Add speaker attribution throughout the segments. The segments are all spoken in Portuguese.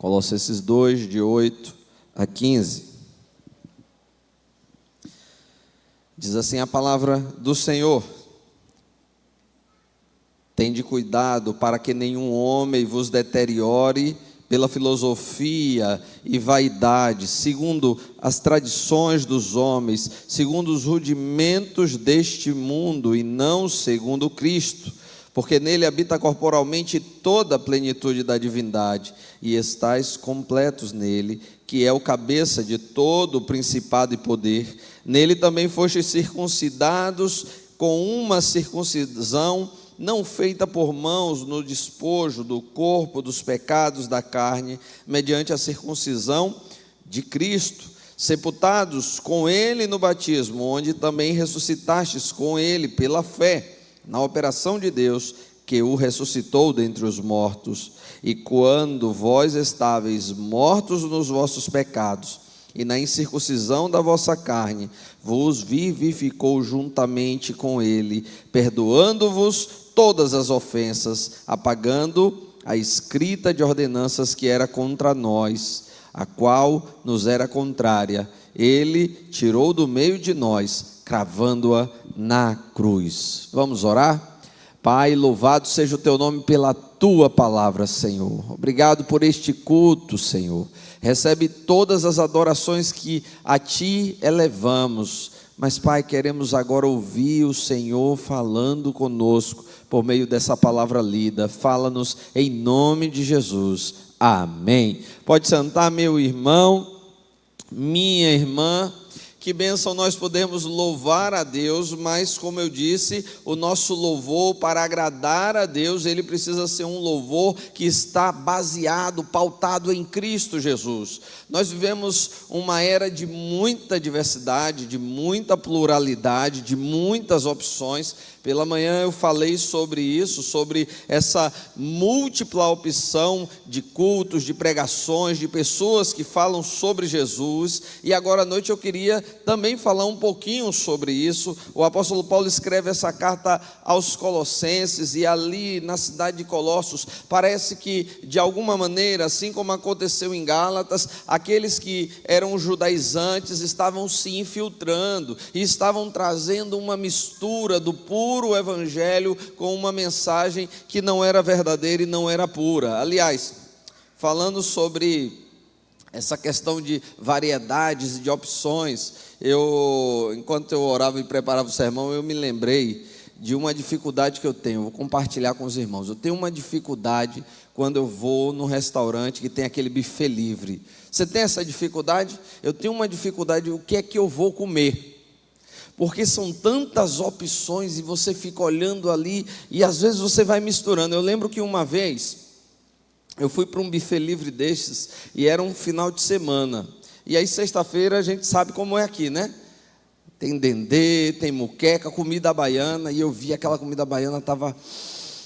Speaker 1: Colossenses 2, de 8 a 15. Diz assim a palavra do Senhor: tende cuidado para que nenhum homem vos deteriore pela filosofia e vaidade, segundo as tradições dos homens, segundo os rudimentos deste mundo, e não segundo Cristo, porque nele habita corporalmente toda a plenitude da divindade, e estáis completos nele, que é o cabeça de todo o principado e poder. Nele também fostes circuncidados com uma circuncisão não feita por mãos, no despojo do corpo dos pecados da carne, mediante a circuncisão de Cristo, sepultados com ele no batismo, onde também ressuscitastes com ele pela fé, na operação de Deus, que o ressuscitou dentre os mortos. E quando vós estáveis mortos nos vossos pecados, e na incircuncisão da vossa carne, vos vivificou juntamente com ele, perdoando-vos todas as ofensas, apagando a escrita de ordenanças que era contra nós, a qual nos era contrária. Ele tirou do meio de nós, cravando-a na cruz. Vamos orar? Pai, louvado seja o teu nome pela tua palavra, Senhor. Obrigado por este culto, Senhor. Recebe todas as adorações que a ti elevamos. Mas, Pai, queremos agora ouvir o Senhor falando conosco por meio dessa palavra lida. Fala-nos em nome de Jesus. Amém. Pode sentar, meu irmão, minha irmã. Que bênção nós podemos louvar a Deus, mas como eu disse, o nosso louvor para agradar a Deus, ele precisa ser um louvor que está baseado, pautado em Cristo Jesus. Nós vivemos uma era de muita diversidade, de muita pluralidade, de muitas opções. Pela manhã eu falei sobre isso, sobre essa múltipla opção de cultos, de pregações, de pessoas que falam sobre Jesus. E agora à noite eu queria também falar um pouquinho sobre isso. O apóstolo Paulo escreve essa carta aos Colossenses, e ali na cidade de Colossos, parece que de alguma maneira, assim como aconteceu em Gálatas, aqueles que eram judaizantes estavam se infiltrando e estavam trazendo uma mistura do puro evangelho com uma mensagem que não era verdadeira e não era pura. Aliás, falando sobre essa questão de variedades e de opções, enquanto eu orava e preparava o sermão, eu me lembrei de uma dificuldade que eu tenho. Vou compartilhar com os irmãos. Eu tenho uma dificuldade quando eu vou num restaurante que tem aquele buffet livre. Você tem essa dificuldade? Eu tenho uma dificuldade. O que é que eu vou comer? Porque são tantas opções e você fica olhando ali e às vezes você vai misturando. Eu lembro que uma vez eu fui para um buffet livre desses e era um final de semana. E aí sexta-feira a gente sabe como é aqui, né? Tem dendê, tem muqueca, comida baiana. E eu vi aquela comida baiana, estava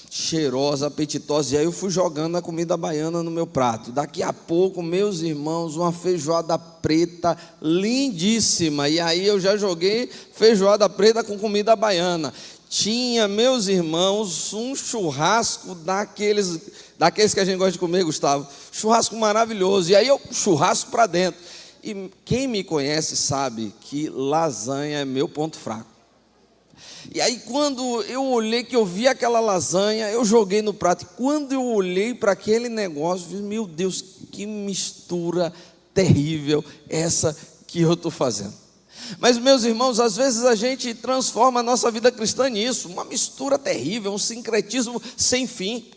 Speaker 1: cheirosa, apetitosa. E aí eu fui jogando a comida baiana no meu prato. Daqui a pouco, meus irmãos, uma feijoada preta lindíssima. E aí eu já joguei feijoada preta com comida baiana. Tinha, meus irmãos, um churrasco daqueles que a gente gosta de comer, Gustavo. Churrasco maravilhoso. E aí eu churrasco para dentro. E quem me conhece sabe que lasanha é meu ponto fraco. E aí quando eu olhei, que eu vi aquela lasanha, eu joguei no prato. E quando eu olhei para aquele negócio, eu falei, meu Deus, que mistura terrível essa que eu estou fazendo. Mas, meus irmãos, às vezes a gente transforma a nossa vida cristã nisso, uma mistura terrível, um sincretismo sem fim.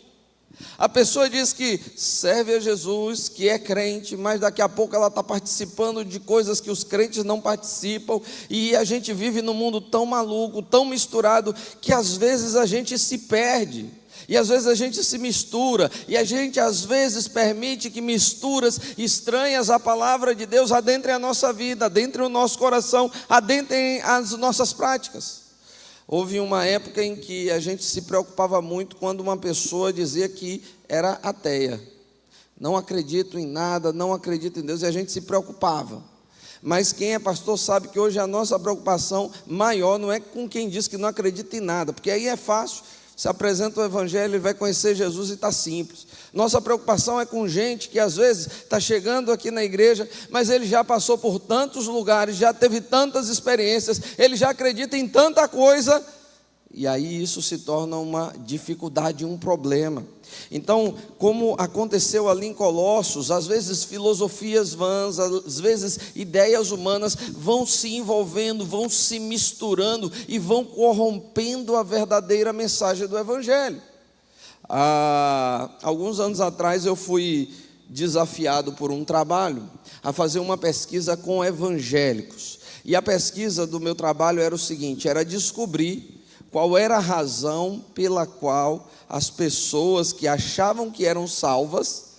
Speaker 1: A pessoa diz que serve a Jesus, que é crente, mas daqui a pouco ela está participando de coisas que os crentes não participam, e a gente vive num mundo tão maluco, tão misturado, que às vezes a gente se perde, e às vezes a gente se mistura, e a gente às vezes permite que misturas estranhas à palavra de Deus adentrem a nossa vida, adentrem o nosso coração, adentrem as nossas práticas. Houve uma época em que a gente se preocupava muito quando uma pessoa dizia que era ateia. Não acredito em nada, não acredito em Deus, e a gente se preocupava. Mas quem é pastor sabe que hoje a nossa preocupação maior não é com quem diz que não acredita em nada, porque aí é fácil. Se apresenta o Evangelho, ele vai conhecer Jesus e está simples. Nossa preocupação é com gente que às vezes está chegando aqui na igreja, mas ele já passou por tantos lugares, já teve tantas experiências, ele já acredita em tanta coisa, e aí isso se torna uma dificuldade, um problema. Então, como aconteceu ali em Colossos, às vezes filosofias vãs, às vezes ideias humanas vão se envolvendo, vão se misturando e vão corrompendo a verdadeira mensagem do Evangelho. Há alguns anos atrás eu fui desafiado por um trabalho a fazer uma pesquisa com evangélicos. E a pesquisa do meu trabalho era o seguinte, era descobrir qual era a razão pela qual as pessoas que achavam que eram salvas,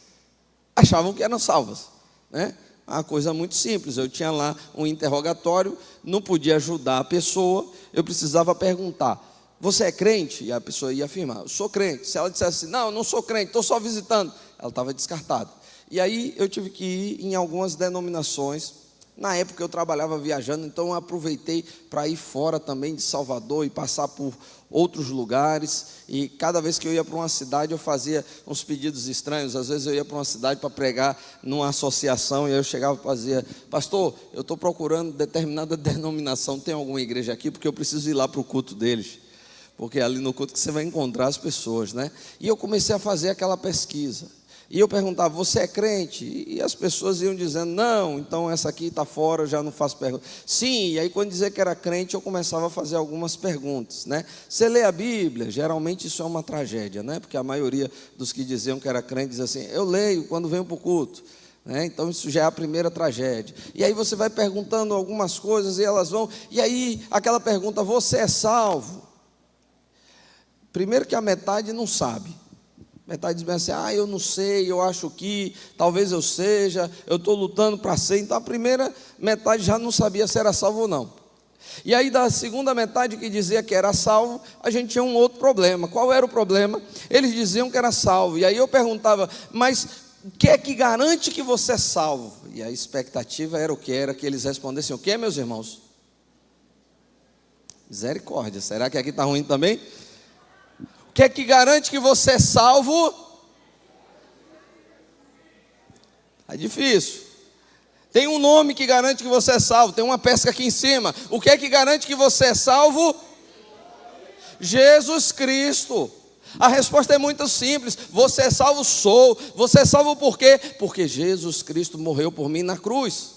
Speaker 1: né? Uma coisa muito simples, eu tinha lá um interrogatório, não podia ajudar a pessoa, eu precisava perguntar, você é crente? E a pessoa ia afirmar, eu sou crente. Se ela dissesse assim, não, eu não sou crente, estou só visitando, ela estava descartada. E aí eu tive que ir em algumas denominações. Na época eu trabalhava viajando, então eu aproveitei para ir fora também de Salvador e passar por outros lugares. E cada vez que eu ia para uma cidade eu fazia uns pedidos estranhos. Às vezes eu ia para uma cidade para pregar numa associação e aí eu chegava e fazia, pastor, eu estou procurando determinada denominação, tem alguma igreja aqui? Porque eu preciso ir lá para o culto deles. Porque é ali no culto que você vai encontrar as pessoas, né? E eu comecei a fazer aquela pesquisa. E eu perguntava, você é crente? E as pessoas iam dizendo, não, então essa aqui está fora, eu já não faço pergunta. Sim, e aí quando dizia que era crente, eu começava a fazer algumas perguntas, né? Você lê a Bíblia? Geralmente isso é uma tragédia, né? Porque a maioria dos que diziam que era crente diz assim, eu leio quando venho para o culto. Então isso já é a primeira tragédia. E aí você vai perguntando algumas coisas e elas vão... E aí aquela pergunta, você é salvo? Primeiro que a metade não sabe. Metade diz assim, eu não sei, eu acho que, talvez eu seja, eu estou lutando para ser. Então a primeira metade já não sabia se era salvo ou não. E aí da segunda metade que dizia que era salvo, a gente tinha um outro problema. Qual era o problema? Eles diziam que era salvo. E aí eu perguntava, mas o que é que garante que você é salvo? E a expectativa era o que? Era que eles respondessem o quê, meus irmãos? Misericórdia, será que aqui está ruim também? O que é que garante que você é salvo? É difícil. Tem um nome que garante que você é salvo. Tem uma pesca aqui em cima. O que é que garante que você é salvo? Jesus Cristo. A resposta é muito simples. Você é salvo? Sou. Você é salvo por quê? Porque Jesus Cristo morreu por mim na cruz.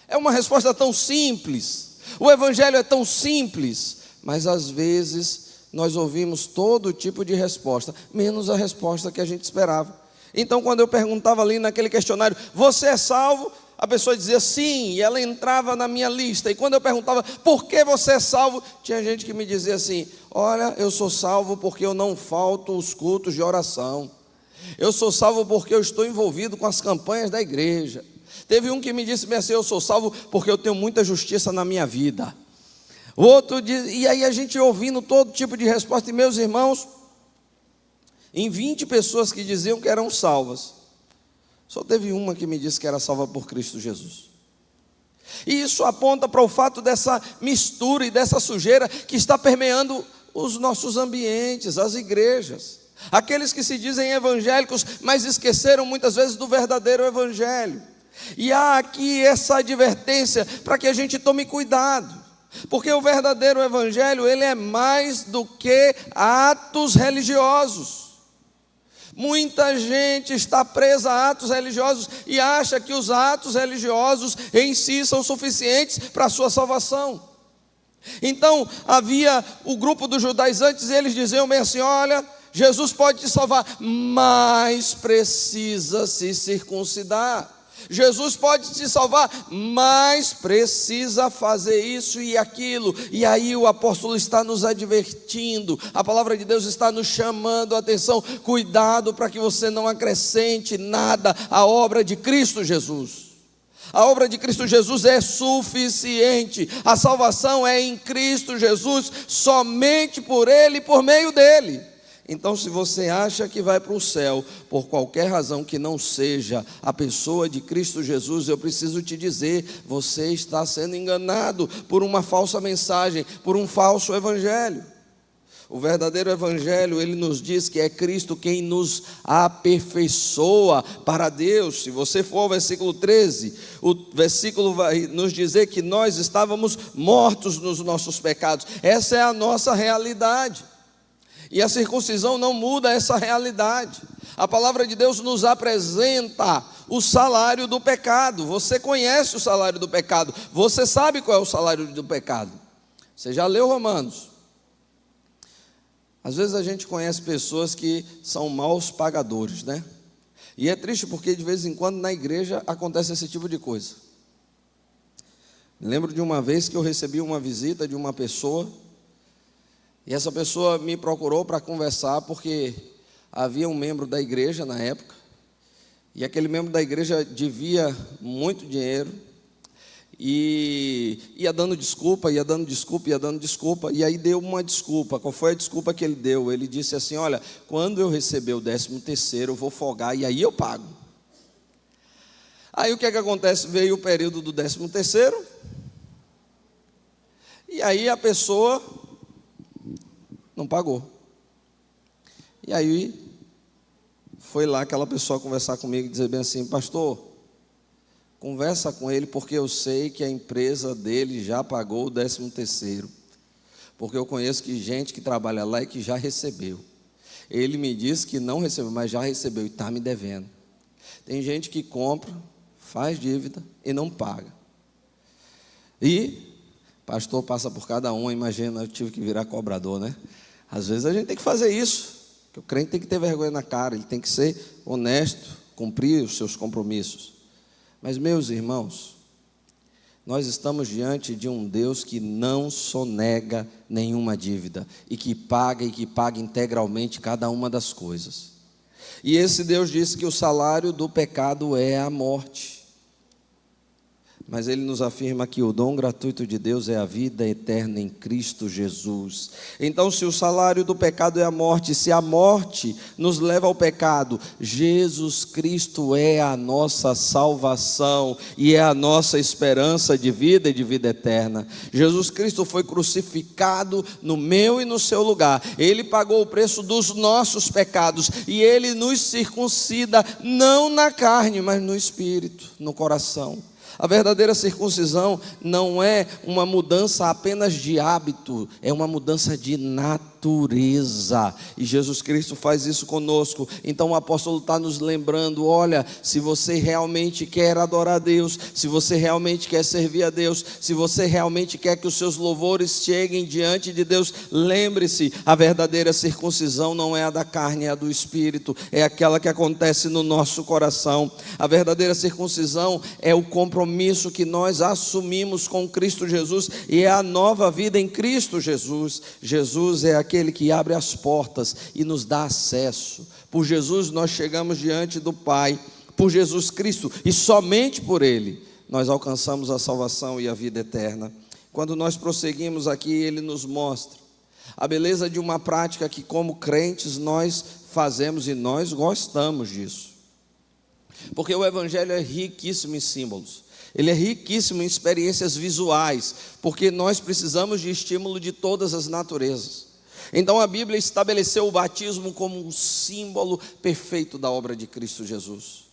Speaker 1: É uma resposta tão simples. O Evangelho é tão simples. Mas às vezes nós ouvimos todo tipo de resposta, menos a resposta que a gente esperava. Então quando eu perguntava ali naquele questionário, você é salvo? A pessoa dizia sim, e ela entrava na minha lista. E quando eu perguntava, por que você é salvo? Tinha gente que me dizia assim, olha, eu sou salvo porque eu não falto os cultos de oração. Eu sou salvo porque eu estou envolvido com as campanhas da igreja. Teve um que me disse assim, eu sou salvo porque eu tenho muita justiça na minha vida. Outro diz, e aí a gente ouvindo todo tipo de resposta, e meus irmãos, em 20 pessoas que diziam que eram salvas, só teve uma que me disse que era salva por Cristo Jesus. E isso aponta para o fato dessa mistura e dessa sujeira que está permeando os nossos ambientes, as igrejas. Aqueles que se dizem evangélicos, mas esqueceram muitas vezes do verdadeiro evangelho. E há aqui essa advertência para que a gente tome cuidado. Porque o verdadeiro evangelho, ele é mais do que atos religiosos. Muita gente está presa a atos religiosos e acha que os atos religiosos em si são suficientes para a sua salvação. Então havia o grupo dos judaizantes e eles diziam bem assim, olha, Jesus pode te salvar, mas precisa se circuncidar. Jesus pode te salvar, mas precisa fazer isso e aquilo. E aí o apóstolo está nos advertindo, a palavra de Deus está nos chamando a atenção. Cuidado para que você não acrescente nada à obra de Cristo Jesus. A obra de Cristo Jesus é suficiente. A salvação é em Cristo Jesus, somente por Ele e por meio dEle. Então, se você acha que vai para o céu por qualquer razão que não seja a pessoa de Cristo Jesus, eu preciso te dizer, você está sendo enganado por uma falsa mensagem, por um falso evangelho. O verdadeiro evangelho, ele nos diz que é Cristo quem nos aperfeiçoa para Deus. Se você for ao versículo 13, o versículo vai nos dizer que nós estávamos mortos nos nossos pecados. Essa é a nossa realidade. E a circuncisão não muda essa realidade. A palavra de Deus nos apresenta o salário do pecado. Você conhece o salário do pecado. Você sabe qual é o salário do pecado. Você já leu Romanos? Às vezes a gente conhece pessoas que são maus pagadores, né? E é triste porque de vez em quando na igreja acontece esse tipo de coisa. Lembro de uma vez que eu recebi uma visita de uma pessoa, e essa pessoa me procurou para conversar porque havia um membro da igreja na época, e aquele membro da igreja devia muito dinheiro, e ia dando desculpa, e aí deu uma desculpa. Qual foi a desculpa que ele deu? Ele disse assim: olha, quando eu receber o 13º, eu vou folgar, e aí eu pago. Aí o que é que acontece? Veio o período do 13º, e aí a pessoa não pagou. E aí foi lá aquela pessoa conversar comigo e dizer bem assim: pastor, conversa com ele, porque eu sei que a empresa dele já pagou o 13º, porque eu conheço gente que trabalha lá e que já recebeu. Ele me disse que não recebeu, mas já recebeu e está me devendo. Tem gente que compra, faz dívida e não paga. E pastor passa por cada um. Imagina, eu tive que virar cobrador, né? Às vezes a gente tem que fazer isso, que o crente tem que ter vergonha na cara, ele tem que ser honesto, cumprir os seus compromissos. Mas, meus irmãos, nós estamos diante de um Deus que não sonega nenhuma dívida, e que paga integralmente cada uma das coisas. E esse Deus disse que o salário do pecado é a morte. Mas ele nos afirma que o dom gratuito de Deus é a vida eterna em Cristo Jesus. Então, se o salário do pecado é a morte, se a morte nos leva ao pecado, Jesus Cristo é a nossa salvação e é a nossa esperança de vida e de vida eterna. Jesus Cristo foi crucificado no meu e no seu lugar. Ele pagou o preço dos nossos pecados e ele nos circuncida, não na carne, mas no espírito, no coração. A verdadeira circuncisão não é uma mudança apenas de hábito, é uma mudança de natureza, e Jesus Cristo faz isso conosco. Então o apóstolo está nos lembrando: olha, se você realmente quer adorar a Deus, se você realmente quer servir a Deus, se você realmente quer que os seus louvores cheguem diante de Deus, lembre-se, a verdadeira circuncisão não é a da carne, é a do Espírito, é aquela que acontece no nosso coração. A verdadeira circuncisão é o compromisso que nós assumimos com Cristo Jesus, e é a nova vida em Cristo Jesus. Jesus é aquele que abre as portas e nos dá acesso. Por Jesus nós chegamos diante do Pai, por Jesus Cristo, e somente por Ele nós alcançamos a salvação e a vida eterna. Quando nós prosseguimos aqui, Ele nos mostra a beleza de uma prática que, como crentes, nós fazemos, e nós gostamos disso, porque o Evangelho é riquíssimo em símbolos. Ele é riquíssimo em experiências visuais, porque nós precisamos de estímulo de todas as naturezas. Então a Bíblia estabeleceu o batismo como um símbolo perfeito da obra de Cristo Jesus.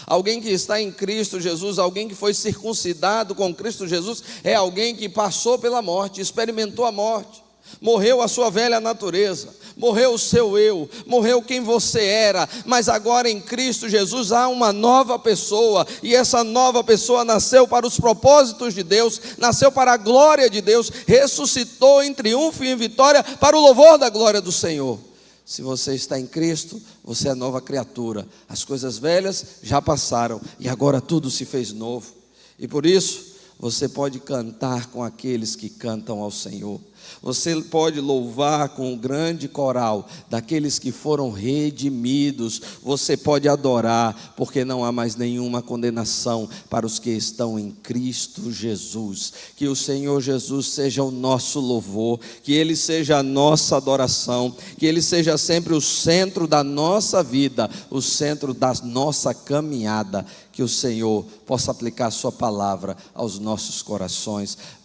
Speaker 1: Alguém que está em Cristo Jesus, alguém que foi circuncidado com Cristo Jesus, é alguém que passou pela morte, experimentou a morte. Morreu a sua velha natureza, morreu o seu eu, morreu quem você era, mas agora em Cristo Jesus há uma nova pessoa, e essa nova pessoa nasceu para os propósitos de Deus, nasceu para a glória de Deus, ressuscitou em triunfo e em vitória para o louvor da glória do Senhor. Se você está em Cristo, você é nova criatura, as coisas velhas já passaram e agora tudo se fez novo, e por isso você pode cantar com aqueles que cantam ao Senhor. Você pode louvar com um grande coral daqueles que foram redimidos. Você pode adorar, porque não há mais nenhuma condenação para os que estão em Cristo Jesus. Que o Senhor Jesus seja o nosso louvor, que Ele seja a nossa adoração, que Ele seja sempre o centro da nossa vida, o centro da nossa caminhada. Que o Senhor possa aplicar a sua palavra aos nossos corações.